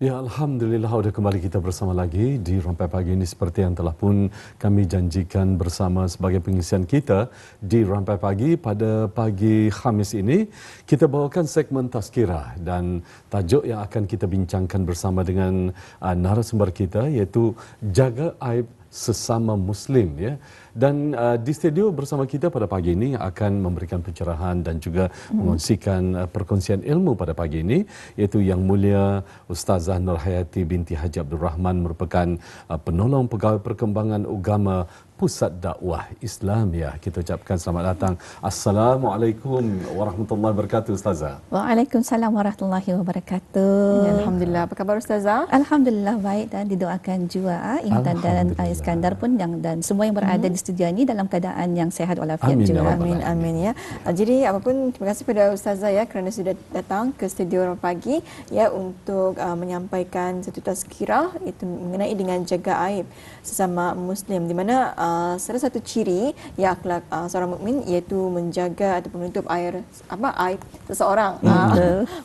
Ya, Alhamdulillah sudah kembali kita bersama lagi di Rampai Pagi ini seperti yang telah pun kami janjikan bersama sebagai pengisian kita di Rampai Pagi pada pagi Khamis ini. Kita bawakan segmen Tazkirah dan tajuk yang akan kita bincangkan bersama dengan narasumber kita iaitu Jaga Aib Sesama Muslim, ya. Dan di studio bersama kita pada pagi ini akan memberikan pencerahan dan juga mengongsikan perkongsian ilmu pada pagi ini iaitu Yang Mulia Ustazah Nurhayati binti Haji Abdul Rahman merupakan penolong pegawai perkembangan agama Pusat Dakwah Islam, ya. Kita ucapkan selamat datang. Assalamualaikum warahmatullahi wabarakatuh, Ustazah. Waalaikumsalam warahmatullahi wabarakatuh. Ya, Alhamdulillah. Apa khabar Ustazah? Alhamdulillah baik, dan didoakan juga Intan dan Iskandar pun dan semua yang berada di studio ini dalam keadaan yang sehat walafiat Amin, juga. ya Amin, amin ya. Jadi apapun terima kasih pada Ustazah ya kerana sudah datang ke studio Rampai Pagi ya untuk menyampaikan satu tazkirah itu mengenai dengan jaga aib sesama Muslim, di mana salah satu ciri ya akhlak seorang mukmin iaitu menjaga ataupun menutup aib seseorang.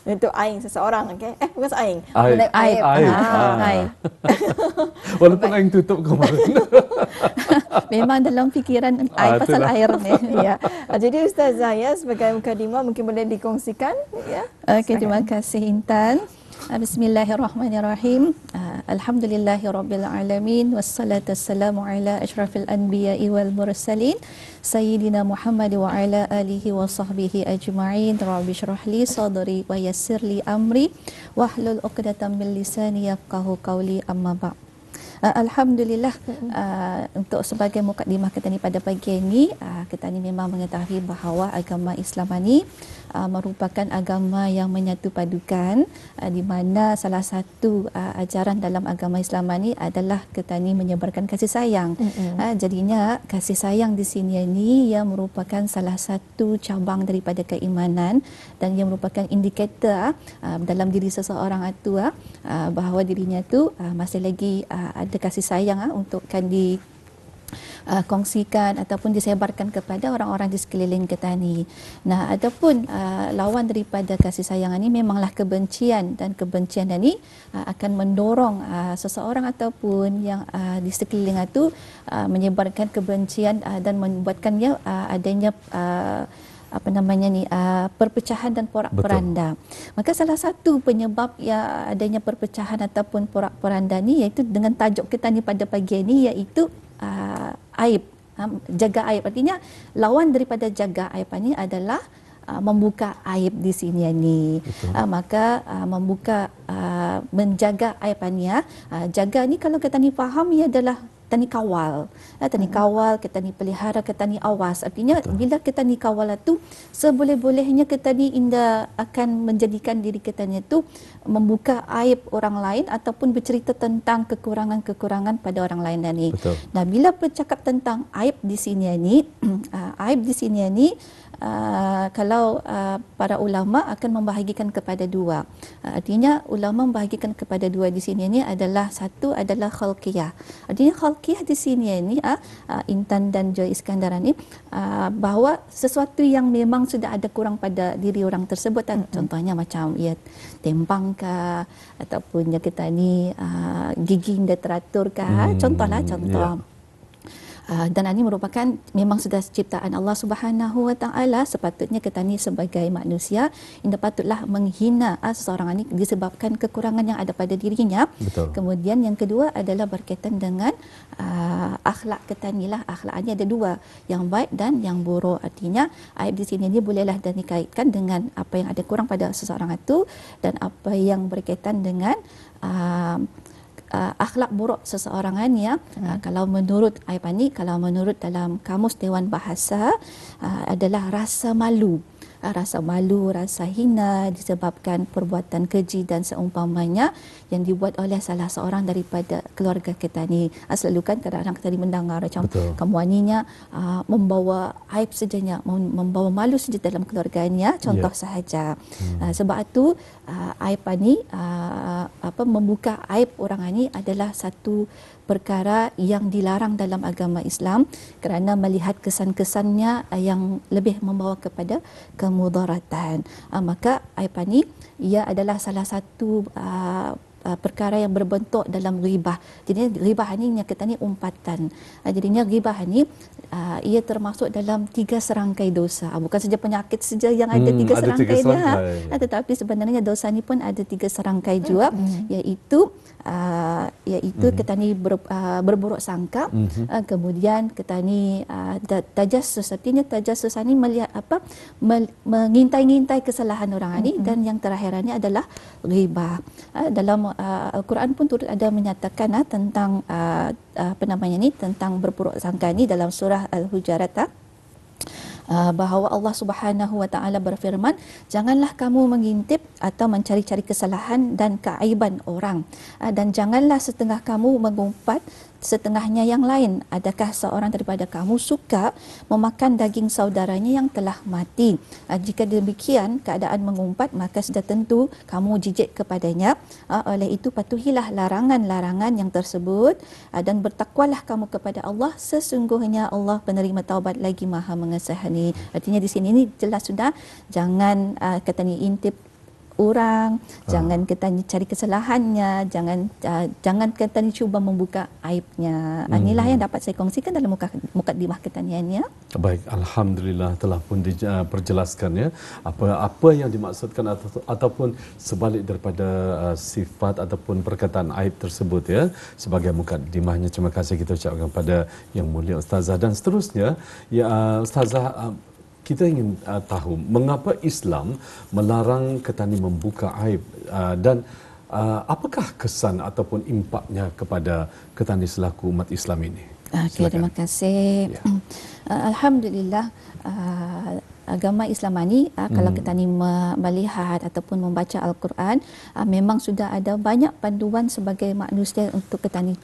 Menutup aib seseorang, okey. Bukan aib. Aib. Aib. Walaupun aing tutup kemarin. Memang dalam fikiran air pasal itulah. air ni. Ya. Jadi Ustazah ya sebagai mukadimah mungkin boleh dikongsikan ya. Okey, terima kasih Intan. Bismillahirrahmanirrahim. Alhamdulillahirabbil alamin wassalatu wassalamu ala asyrafil anbiya'i wal mursalin sayyidina Muhammad wa ala alihi wa sahbihi ajma'in. Rabbi shrah li sadri wa yassir li amri wahlul 'uqdatam min lisani yafqahu qawli, amma ba'd. Alhamdulillah, untuk sebagai mukadimah kita ni pada pagi ini, kita ni memang mengetahui bahawa agama Islam ini merupakan agama yang menyatu padukan, di mana salah satu ajaran dalam agama Islam ini adalah kita ni menyebarkan kasih sayang. Jadinya kasih sayang di sini ini yang merupakan salah satu cabang daripada keimanan dan yang merupakan indikator dalam diri seseorang itu bahawa dirinya tu masih lagi ada kasih sayang untuk kan kongsikan ataupun disebarkan kepada orang-orang di sekeliling kita ni. Nah, adapun lawan daripada kasih sayang ini memanglah kebencian, dan kebencian ini akan mendorong seseorang ataupun yang di sekeliling itu menyebarkan kebencian dan membuatkannya adanya perpecahan dan porak-poranda. Maka salah satu penyebab ya adanya perpecahan ataupun porak-poranda ni iaitu dengan tajuk kita ni pada pagi ini iaitu aib. Jaga aib, artinya lawan daripada jaga aib ini adalah membuka aib di sini ni. Maka membuka menjaga aib ni jaga ni kalau kita ni faham ia adalah kita ni kawal. Kita ni kawal, kita ni pelihara, kita ni awas. Artinya bila kita ni kawal itu, seboleh-bolehnya kita ni indah akan menjadikan diri kita ni itu membuka aib orang lain ataupun bercerita tentang kekurangan-kekurangan pada orang lain ni. Nah, bila bercakap tentang aib di sini ni, aib di sini ni kalau para ulama akan membahagikan kepada dua. Artinya ulama membahagikan kepada dua di sini ni adalah satu adalah khalqiyah. Artinya khalqiyah di sini ni Intan dan Joy Iskandar ni bahawa sesuatu yang memang sudah ada kurang pada diri orang tersebut. Contohnya macam ia tembang kah ataupun kita ni gigi tidak teratur kah. Contohlah contoh. Dan ini merupakan memang sudah ciptaan Allah Subhanahu Wa Taala. Sepatutnya kita ni sebagai manusia tidak patutlah menghina seseorang ini disebabkan kekurangan yang ada pada dirinya. Kemudian yang kedua adalah berkaitan dengan akhlak kita ni lah. Akhlaknya ada dua, yang baik dan yang buruk. Artinya aib di sini ni bolehlah dan dikaitkan dengan apa yang ada kurang pada seseorang itu dan apa yang berkaitan dengan akhlak buruk seseorang ya. Kalau menurut Aibani, kalau menurut dalam Kamus Dewan Bahasa adalah rasa malu. Rasa malu, rasa hina disebabkan perbuatan keji dan seumpamanya yang dibuat oleh salah seorang daripada keluarga kita ni. Selalu kan kadang-kadang kita mendengar macam kamu aninya membawa aib sejanya, membawa malu saja dalam keluarganya, contoh sahaja. Sebab itu aib ni membuka aib orang ini adalah satu perkara yang dilarang dalam agama Islam kerana melihat kesan-kesannya yang lebih membawa kepada kemudaratan. Maka aib ni ia adalah salah satu perkara yang berbentuk dalam ghibah. Jadi ghibah ni yang kita ni umpatan. Jadinya ghibah ni ia termasuk dalam 3 serangkai dosa. Bukan saja penyakit saja yang ada 3 serangkai dia. Tetapi sebenarnya dosa ni pun ada 3 serangkai juga, iaitu kita ni berburuk sangka, kemudian kita ni tajassus. Artinya tajassus ni melihat mengintai-ngintai kesalahan orang ni, dan yang terakhir ni adalah ghibah. Dalam Al-Quran pun turut ada menyatakan tentang tentang berburuk sangka ni dalam surah Al-Hujurat, bahawa Allah Subhanahu wa taala berfirman, janganlah kamu mengintip atau mencari-cari kesalahan dan keaiban orang, dan janganlah setengah kamu mengumpat setengahnya yang lain. Adakah seorang daripada kamu suka memakan daging saudaranya yang telah mati? Jika demikian keadaan mengumpat, maka sudah tentu kamu jijik kepadanya. Oleh itu patuhilah larangan-larangan yang tersebut, dan bertakwalah kamu kepada Allah, sesungguhnya Allah penerima taubat lagi Maha mengasihani. Artinya di sini ni jelas sudah, jangan kata ni intip orang, jangan kita cari kesalahannya, jangan kita ni cuba membuka aibnya. Inilah yang dapat saya kongsikan dalam mukadimah kita ni ya. Baik, alhamdulillah telah pun diperjelaskan ya apa yang dimaksudkan ataupun sebalik daripada sifat ataupun perkataan aib tersebut ya. Sebagai mukadimahnya, terima kasih kita ucapkan pada Yang Mulia Ustazah. Dan seterusnya ya Ustazah, kita ingin tahu mengapa Islam melarang kita ni membuka aib, dan apakah kesan ataupun impaknya kepada kita ni selaku umat Islam ini? Okay, terima kasih. Ya. Alhamdulillah, agama Islam ni kalau kita ni melihat ataupun membaca Al-Quran, memang sudah ada banyak panduan sebagai manusia untuk kita ni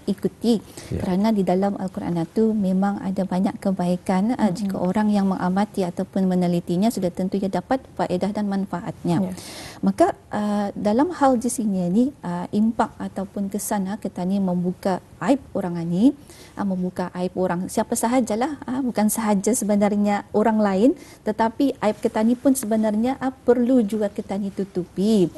ikuti. Kerana di dalam Al-Quran itu memang ada banyak kebaikan. Jika orang yang mengamati ataupun menelitinya, sudah tentu ia dapat faedah dan manfaatnya. Maka dalam hal di sini ni, impak ataupun kesan kita ni membuka aib orang ni, membuka aib orang siapa sahajalah, bukan sahaja sebenarnya orang lain, tetapi aib kita ni pun sebenarnya perlu juga kita ni tutupi.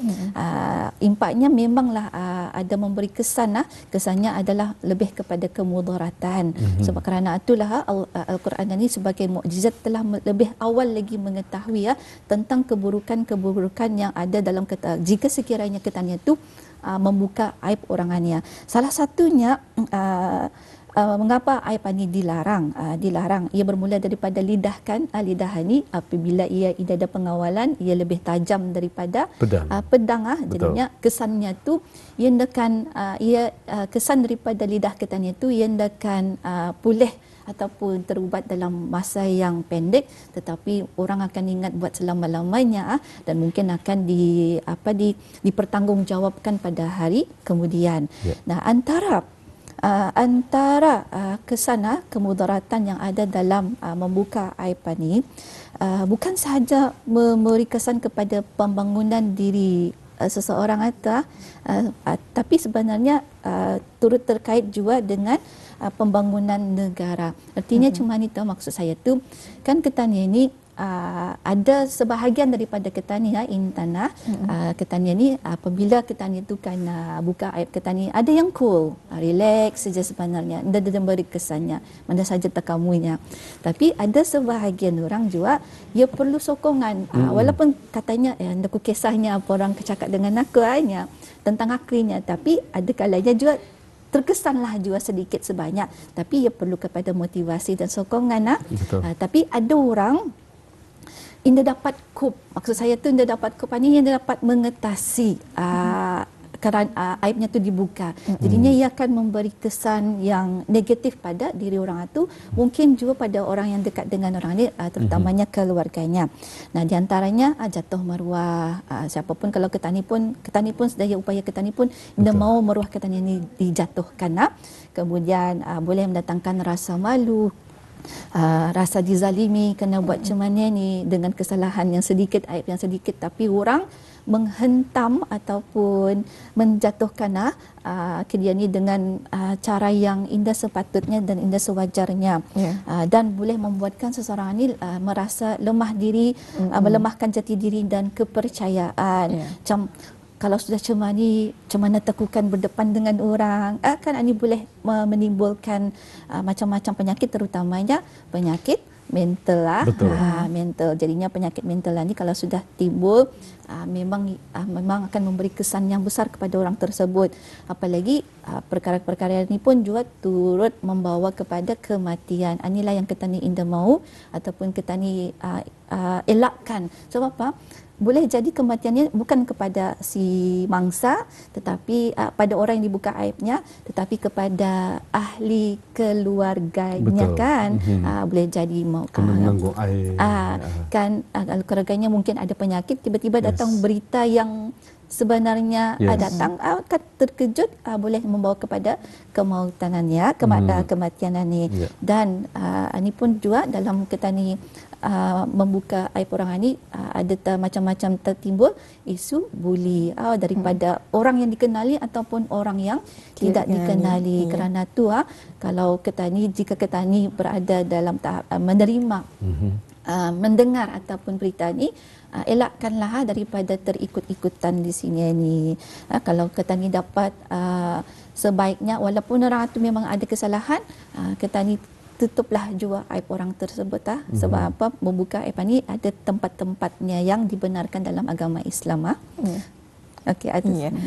Impaknya memanglah ada memberi kesan, kesannya adalah lebih kepada kemudaratan. Sebab kerana itulah Al-Quran ini sebagai mukjizat telah lebih awal lagi mengetahui tentang keburukan-keburukan yang ada dalam kita, jika sekiranya kita ni tu membuka aib orang lain. Salah satunya mengapa aib ini dilarang? Dilarang. Ia bermula daripada lidah kan. Lidah ini apabila ia ada pengawalan, ia lebih tajam daripada pedang. Jadinya kesannya tu ia akan kesan daripada lidah kita ni tu ia akan pulih ataupun terubat dalam masa yang pendek, tetapi orang akan ingat buat selama-lamanya, dan mungkin akan dipertanggungjawabkan pada hari kemudian. Nah, antara kesan kemudaratan yang ada dalam membuka aib ini, bukan sahaja memberi kesan kepada pembangunan diri seseorang tapi sebenarnya turut terkait juga dengan pembangunan negara. Artinya cuma ni tahu maksud saya tu, kan Ketania ni ada sebahagian daripada Ketania Intana, Ketania ni apabila Ketania tu kan buka aib Ketania, ada yang cool, relax saja sebenarnya, dia memberi kesannya mana saja tekamunya. Tapi ada sebahagian orang juga ia perlu sokongan, walaupun katanya aku kisahnya apa orang cakap dengan aku tentang akunya, tapi ada kalanya juga terkesanlah juga sedikit sebanyak, tapi ia perlu kepada motivasi dan sokongan. Tapi ada orang Indah dapat cope, maksud saya tu Indah dapat cope ni, Indah dapat mengatasi kerana aibnya tu dibuka. Jadinya ia akan memberi kesan yang negatif pada diri orang itu, mungkin juga pada orang yang dekat dengan orang ini, terutamanya keluarganya. Nah, di antaranya jatuh maruah. Siapapun kalau Ketani pun sedaya upaya Ketani pun Indah mau maruah Ketani ini dijatuhkan. Kemudian boleh mendatangkan rasa malu, rasa dizalimi kena buat macam mana ni dengan kesalahan yang sedikit, aib yang sedikit, tapi orang menghentam ataupun menjatuhkan dia ni dengan cara yang indah sepatutnya dan indah sewajarnya, dan boleh membuatkan seseorang ni merasa lemah diri, melemahkan jati diri dan kepercayaan. Macam kalau sudah cemana tekukan berdepan dengan orang, kan ini boleh menimbulkan macam-macam penyakit, terutamanya penyakit mental lah. Mental. Jadinya penyakit mental ni kalau sudah timbul memang akan memberi kesan yang besar kepada orang tersebut. Apalagi perkara-perkara ini pun juga turut membawa kepada kematian. Inilah yang kita ni indah mahu ataupun kita ni elakkan. Sebab apa? Boleh jadi kematiannya bukan kepada si mangsa, tetapi pada orang yang dibuka aibnya, tetapi kepada ahli keluarganya. Betul. Kan. Boleh jadi kena menanggung aib. Kan keluarganya mungkin ada penyakit, tiba-tiba datang berita yang sebenarnya datang akan terkejut, boleh membawa kepada kemautanannya, kematian ini. Dan ini pun juga dalam kita ni membuka aib orang ini ada macam-macam tertimbul isu buli daripada orang yang dikenali ataupun orang yang tidak dikenali. Kerana tu kalau kita ni, jika kita ni berada dalam tahap menerima mendengar ataupun berita ni, elakkanlah daripada terikut-ikutan di sini ni. Kalau kita ni dapat sebaiknya, walaupun orang itu memang ada kesalahan, kita ni tutuplah jua aib orang tersebut. Sebab apa? Membuka aib ni ada tempat-tempatnya yang dibenarkan dalam agama Islam. Okey,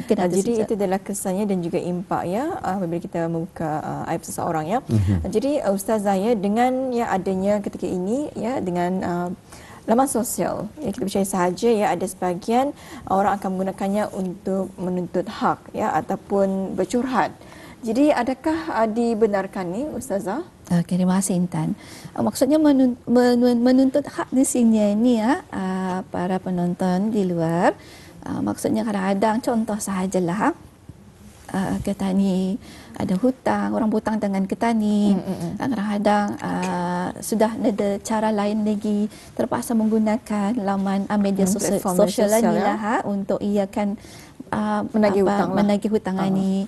jadi itu adalah kesannya dan juga impak apabila kita membuka aib seseorang Jadi Ustazah dengan adanya ketika ini dengan laman sosial, kita percaya sahaja ada sebahagian orang akan menggunakannya untuk menuntut hak ataupun bercurhat. Jadi adakah dibenarkan ni Ustazah? Terima kasih Intan. Maksudnya menuntut hak di sini ni para penonton di luar, maksudnya kadang-kadang contoh sahajalah, kita ni ada hutang, orang berhutang dengan kita ni, kadang-kadang sudah ada cara lain lagi, terpaksa menggunakan laman media sosial ni untuk iakan menagih hutang ni,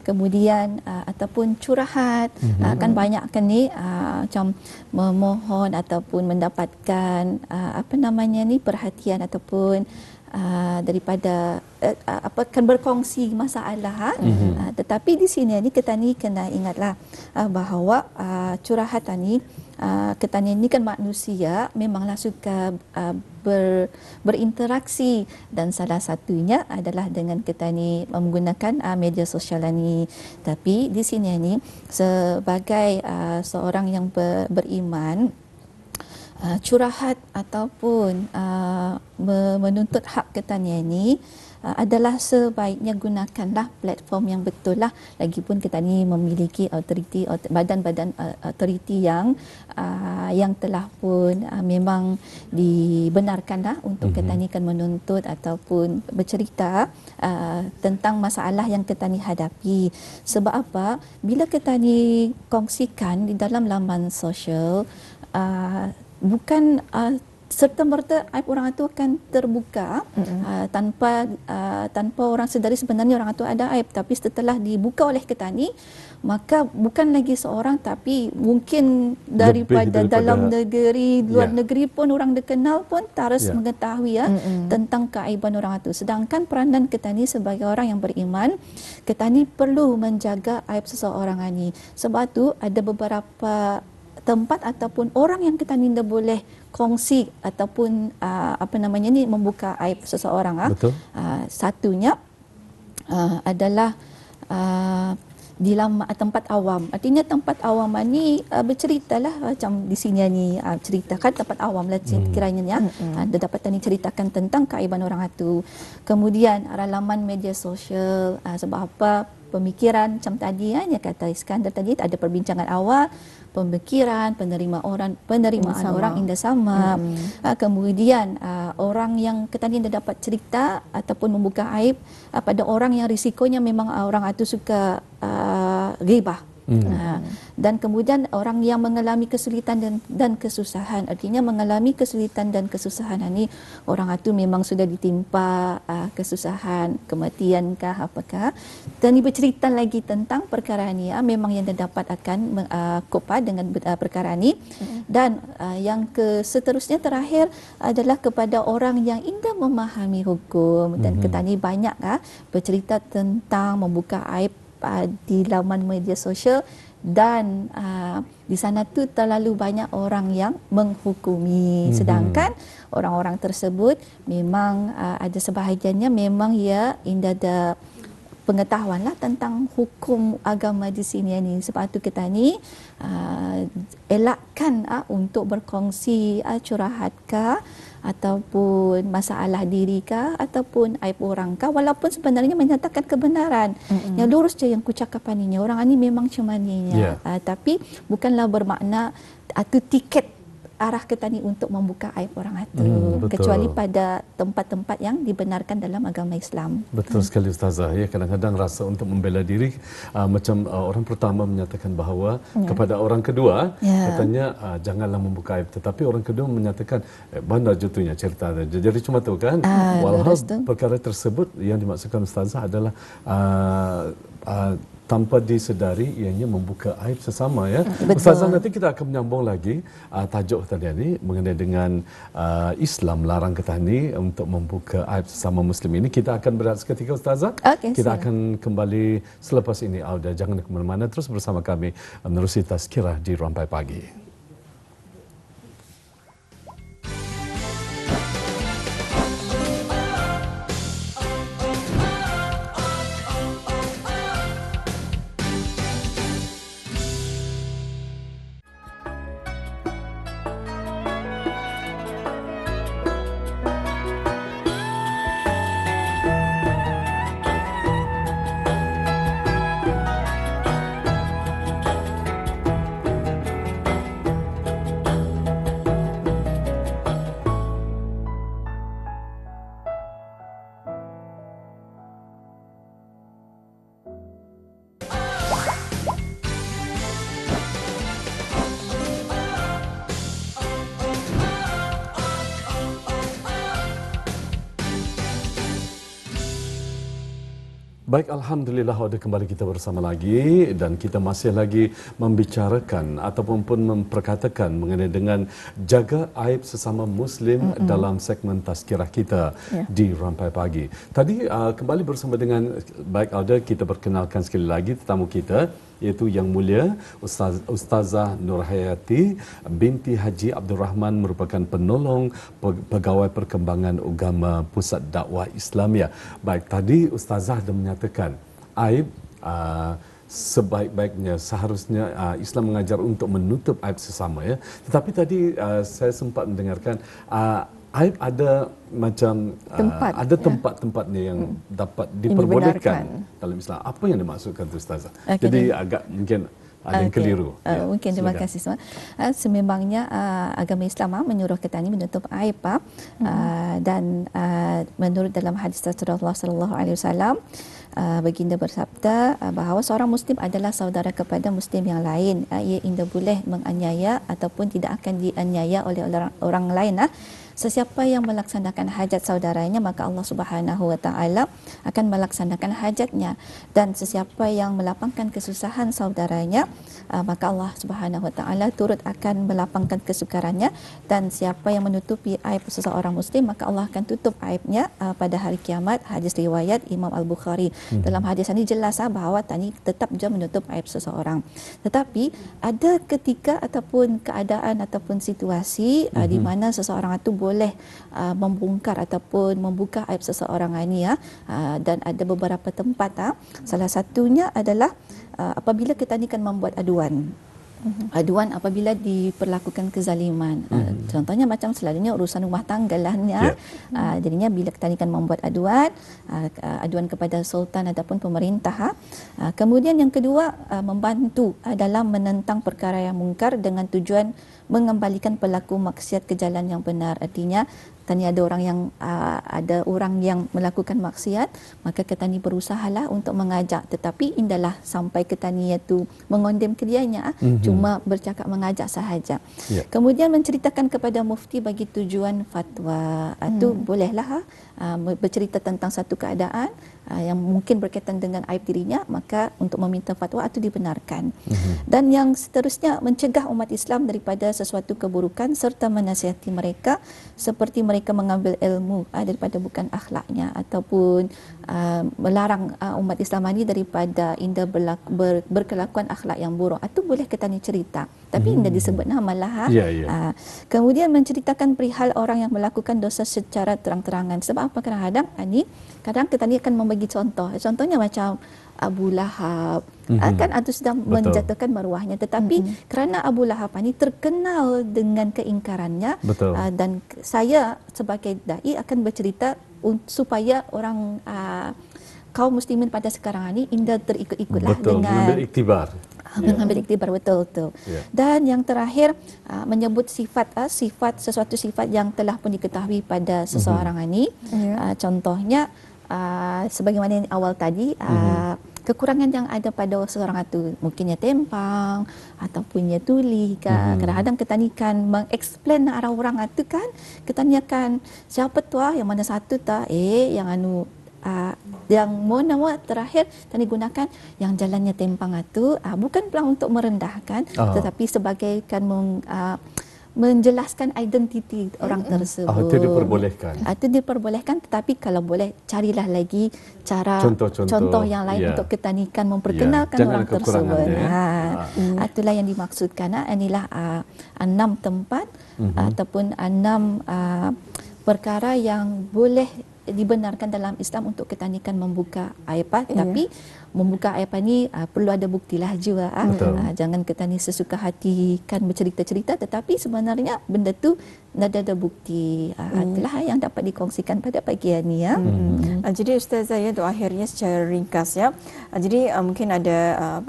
kemudian ataupun curahat, kan banyak kan ni macam memohon ataupun mendapatkan perhatian ataupun daripada kan berkongsi masalah. Tetapi di sini ni kita ni kena ingatlah bahawa curahat ni, kita ni kan manusia memanglah suka berinteraksi, dan salah satunya adalah dengan kita ni menggunakan media sosial ni. Tapi di sini ni sebagai seorang yang beriman, curahat ataupun menuntut hak kita ni adalah sebaiknya gunakanlah platform yang betul lah. Lagipun kita ni memiliki autoriti, badan-badan autoriti yang telah pun memang dibenarkan lah untuk kita ni kan menuntut ataupun bercerita tentang masalah yang kita ni hadapi. Sebab apa? Bila kita ni kongsikan di dalam laman sosial, bukan serta-merta aib orang itu akan terbuka tanpa orang sedari sebenarnya orang itu ada aib. Tapi setelah dibuka oleh kita ni, maka bukan lagi seorang, tapi mungkin daripada dalam negeri, luar negeri pun orang dikenal pun terus mengetahui tentang keaiban orang itu. Sedangkan peranan kita ni sebagai orang yang beriman, kita ni perlu menjaga aib seseorang ni. Sebab tu ada beberapa tempat ataupun orang yang kita ni boleh kongsi ataupun membuka aib seseorang. Satunya adalah di tempat awam. Artinya tempat awam ni berceritalah macam di sini ni ceritakan tempat awam lah kiranya dia dapat ni ceritakan tentang keaiban orang itu. Kemudian laman media sosial, sebab apa? Pemikiran macam tadi yang kata Iskandar tadi, ada perbincangan awal, pemikiran, penerimaan orang indah sama. Kemudian orang yang kita ni dapat cerita ataupun membuka aib pada orang yang risikonya memang orang itu suka ghibah. Dan kemudian orang yang mengalami kesulitan dan kesusahan, artinya mengalami kesulitan dan kesusahan ini orang itu memang sudah ditimpa kesusahan, kematian kah apakah, dan dia bercerita lagi tentang perkara ini, memang yang dia dapat akan kopa dengan perkara ini. Dan yang seterusnya terakhir adalah kepada orang yang indah memahami hukum, dan kita ni banyak bercerita tentang membuka aib di laman media sosial, dan di sana tu terlalu banyak orang yang menghukumi, sedangkan orang-orang tersebut memang ada sebahagiannya memang indah ada pengetahuan lah tentang hukum agama di sini ni. Sebab tu kita ni elakkan untuk berkongsi curahat kah ataupun masalah diri kah ataupun aib orang kah, walaupun sebenarnya menyatakan kebenaran. Yang lurus je yang ku cakap ni, orang ni memang macam maninya. Tapi bukanlah bermakna itu tiket arah kita ni untuk membuka aib orang itu, kecuali pada tempat-tempat yang dibenarkan dalam agama Islam. Betul sekali Ustazah. Ya, kadang-kadang rasa untuk membela diri macam orang pertama menyatakan bahawa kepada orang kedua katanya janganlah membuka aib, tetapi orang kedua menyatakan bandar jutunya cerita. Jadi cuma tu kan, walhal perkara tersebut yang dimaksudkan Ustazah adalah tanpa disedari ianya membuka aib sesama ya. Ustazah, nanti kita akan menyambung lagi tajuk tadi ini mengenai dengan Islam larang kita ni untuk membuka aib sesama Muslim ini. Kita akan berehat seketika Ustazah. Kita akan kembali selepas ini. Auda, jangan ke mana-mana, terus bersama kami menerusi Tazkirah di Rampai Pagi. Baik, Alhamdulillah ada kembali kita bersama lagi, dan kita masih lagi membicarakan ataupun pun memperkatakan mengenai dengan jaga aib sesama Muslim dalam segmen Tazkirah kita di Rampai Pagi. Tadi kembali bersama dengan baik Auda, kita perkenalkan sekali lagi tetamu kita, iaitu Yang Mulia Ustazah Nurhayati binti Haji Abdul Rahman, merupakan penolong Pegawai Perkembangan Agama Pusat Dakwah Islamiyah. Baik, tadi Ustazah dah menyatakan aib sebaik-baiknya seharusnya Islam mengajar untuk menutup aib sesama ya. Tetapi tadi saya sempat mendengarkan aib ada macam ada tempat-tempatnya yang dapat diperbolehkan dalam Islam. Apa yang dimaksudkan tu Ustazah? Jadi agak mungkin ada yang keliru. Mungkin terima kasih semua. Sememangnya agama Islam menyuruh kita ni menutup aib dan menurut dalam hadis Rasulullah sallallahu alaihi wasallam, baginda bersabda bahawa seorang Muslim adalah saudara kepada Muslim yang lain. Ia tidak boleh menganiaya ataupun tidak akan dianiaya oleh orang lain. Sesiapa yang melaksanakan hajat saudaranya, maka Allah Subhanahu wa taala akan melaksanakan hajatnya, dan sesiapa yang melapangkan kesusahan saudaranya, maka Allah Subhanahu wa taala turut akan melapangkan kesukarannya, dan siapa yang menutupi aib seseorang Muslim, maka Allah akan tutup aibnya pada hari kiamat. Hadis riwayat Imam Al-Bukhari. Dalam hadis ini jelas bahawa tadi tetap je menutup aib seseorang. Tetapi ada ketika ataupun keadaan ataupun situasi di mana seseorang itu boleh membongkar ataupun membuka aib seseorang ini dan ada beberapa tempat. Salah satunya adalah apabila kita ni kan membuat aduan. Aduan apabila diperlakukan kezaliman. Contohnya macam selalunya urusan rumah tangga lah ya. Jadinya bila kita ni kan membuat aduan, aduan kepada sultan ataupun pemerintah. Kemudian yang kedua, membantu dalam menentang perkara yang mungkar dengan tujuan mengembalikan pelaku maksiat ke jalan yang benar. Artinya Katanya ada orang yang melakukan maksiat, maka kita ni berusahalah untuk mengajak, tetapi indahlah sampai kita ni iaitu mengondem kedianya, cuma bercakap mengajak sahaja. Kemudian menceritakan kepada mufti bagi tujuan fatwa. Itu bolehlah bercerita tentang satu keadaan yang mungkin berkaitan dengan aib dirinya, maka untuk meminta fatwa itu dibenarkan. Dan yang seterusnya, mencegah umat Islam daripada sesuatu keburukan serta menasihati mereka seperti mereka mengambil ilmu daripada bukan akhlaknya, ataupun melarang umat Islam ini daripada indah berkelakuan akhlak yang buruk. Itu boleh kita ni cerita, tapi indah disebut nama lah. Kemudian menceritakan perihal orang yang melakukan dosa secara terang-terangan. Sebab apa? Kadang-kadang kadang kita ni akan membagi contoh. Contohnya macam Abu Lahab, kan itu sedang menjatuhkan maruahnya, tetapi kerana Abu Lahab ini terkenal dengan keingkarannya, dan saya sebagai dai akan bercerita supaya orang kaum muslimin pada sekarang ini indah terikut-ikutlah dengan mengambil iktibar. Mengambil iktibar, betul. Dan yang terakhir, menyebut sesuatu sifat yang telah pun diketahui pada seseorang ini. Contohnya sebagaimana yang awal tadi, kekurangan yang ada pada seorang itu, mungkinnya tempang ataupun ia tuli. Kadang-kadang kita ni kan mengeksplain arah orang itu kan, kita ni akan siapa tu yang mana satu yang yang mohon nama terakhir tadi gunakan yang jalannya tempang itu, bukan pula untuk merendahkan, tetapi sebagai kan menjelaskan identiti orang tersebut. Itu diperbolehkan. Itu diperbolehkan, tetapi kalau boleh carilah lagi cara contoh yang lain untuk kita ni kan memperkenalkan orang tersebut. Itulah yang dimaksudkan. Inilah 6 tempat ataupun 6 perkara yang boleh dibenarkan dalam Islam untuk kita ni kan membuka aib, tapi membuka aib ni perlu ada buktilah juga. Jangan kita ni sesuka hati kan bercerita-cerita, tetapi sebenarnya benda tu ada bukti. Itulah yang dapat dikongsikan pada pagi ini. Jadi Ustazah, untuk akhirnya secara ringkas jadi mungkin ada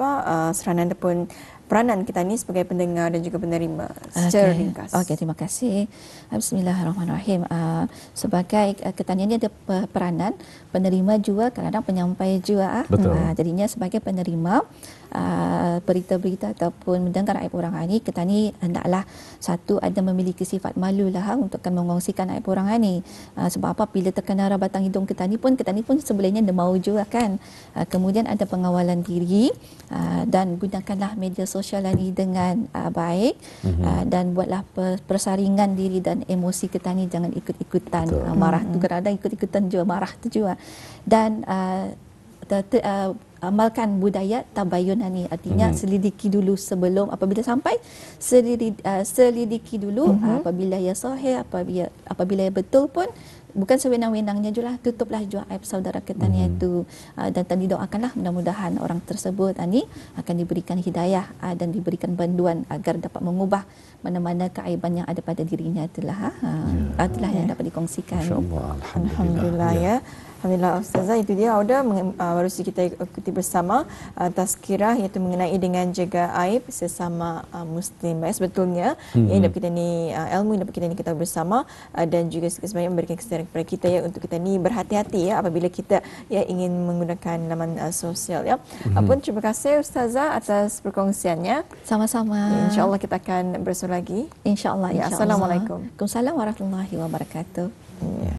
seranan ataupun peranan kita ni sebagai pendengar dan juga penerima secara ringkas. Terima kasih. Bismillahirrahmanirrahim. Sebagai kita ni ada peranan penerima juga, kadang-kadang penyampai juga. Jadinya sebagai penerima berita-berita ataupun mendengar aib orang ini, kita ni hendaklah satu ada memiliki sifat malu lah untuk kan mengongsikan aib orang ini. Sebab apa? Bila terkena batang hidung kita ni pun sebenarnya demau juga kan. Kemudian ada pengawalan diri, dan gunakanlah media sosial ini dengan baik, dan buatlah persaringan diri dan emosi kita ni jangan ikut-ikutan. Marah tu kadang-kadang ikut-ikutan juga, marah tu juga. Dan amalkan budaya tabayun ni, artinya selidiki dulu sebelum, apabila sampai selidiki dulu, apabila ia sahih, apabila ia betul pun bukan sewenang-wenangnya jugalah tutuplah jua aib saudara kita ni itu, dan tadi doakanlah mudah-mudahan orang tersebut ni akan diberikan hidayah dan diberikan bantuan agar dapat mengubah mana-mana keaiban yang ada pada dirinya. Itulah yang dapat dikongsikan. Alhamdulillah. Alhamdulillah Ustazah, itu dia baru saja kita ikuti bersama tazkirah iaitu mengenai dengan jaga aib sesama Muslim. Sebetulnya yang dapat kita ni ilmu yang dapat kita ni kita bersama, dan juga sebenarnya memberikan kesedaran kepada kita untuk kita ni berhati-hati apabila kita ingin menggunakan laman sosial Pun terima kasih Ustazah atas perkongsiannya. Sama-sama. InsyaAllah kita akan bersua lagi. InsyaAllah. Assalamualaikum. Waalaikumsalam warahmatullahi wabarakatuh.